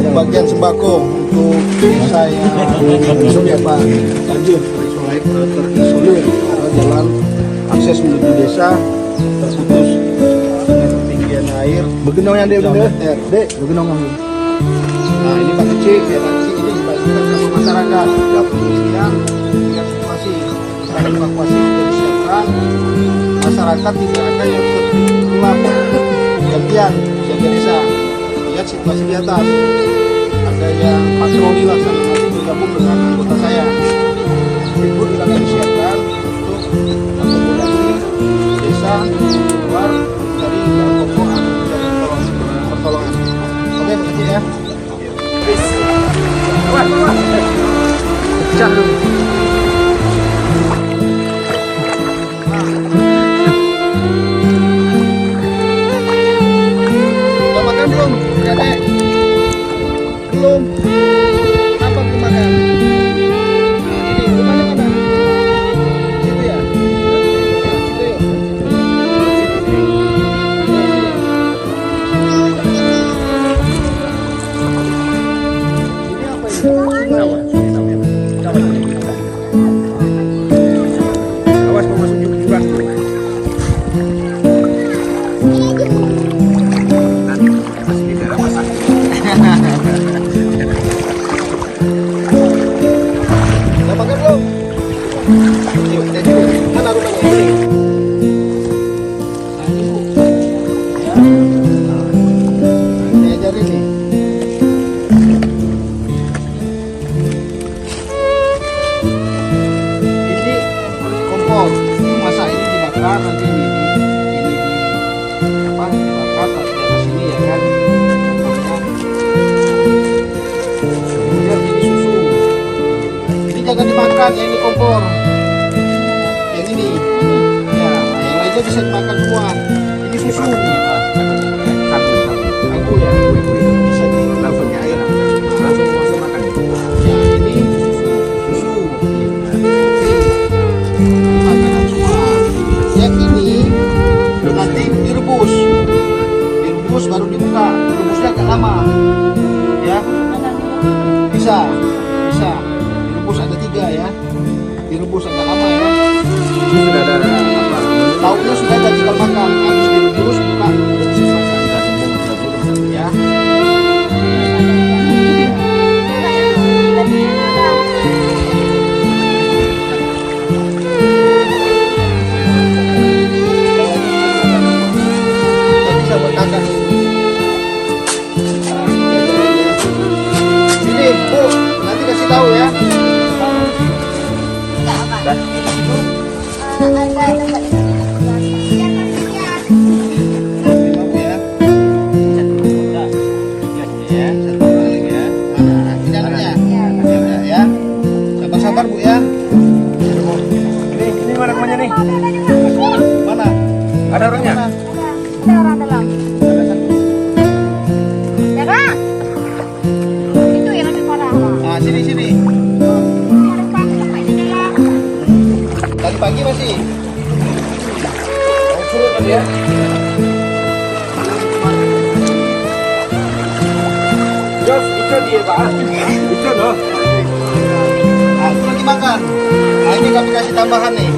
Bagian sembako untuk saya terisolir Pak, lanjut terisolir karena jalan akses menuju desa terputus dengan ketinggian air. Begenong yang dek, begenong. Nah ini Pak Kecik, ya Pak Kecik ini dibagikan ke masyarakat. Ya kemudian dengan situasi kita evakuasi sudah disiapkan, masyarakat tidak ada yang tertular gantian jaga desa. Lihat situasi di atas. Ada yang patroli lah sana nanti bergabung dengan anggota saya. Itu juga akan disiapkan untuk akomodasi desa keluar dari pokok atau mencari pertolongan. Oke, begitu ya. Pecah dulu. Udah makan belum, Dek? Belum. Apa belum makan? Nah, ini rumahnya mana? Situ ya? Situ yuk. Ini apa ini? Awas mau masuk jurang. Masa ini dibakar nanti ini apa dibakar nanti di atas sini ya kan. Kemudian ini susu. Ini jangan dimakan ya, ini kompor. Yang ini ya, yang lainnya bisa dimakan semua. Ini susu. Aku ya, bisa dilakukan air langsung masuk makan. Ya ini susu. Yang ini nanti direbus baru dibuka. Direbusnya agak lama ya, bisa direbus ada 3 ya, direbus agak lama ya. Sudah ada apa lauknya, sudah ada, tinggal makan. Habis direbus buka udah bisa makan ya. Sini Bu, nanti kasih tahu ya. Sabar Bu ya. Ini mana rumahnya nih? Mana? Ada orangnya? Ada orang dalam. Ya Kak? Itu yang lebih parah. Nah, sini. Tadi pagi masih. Surut tadi ya. Jos, itu dia Pak. Itu loh. Nah, itu lagi makan. Nah, ini kami kasih tambahan nih.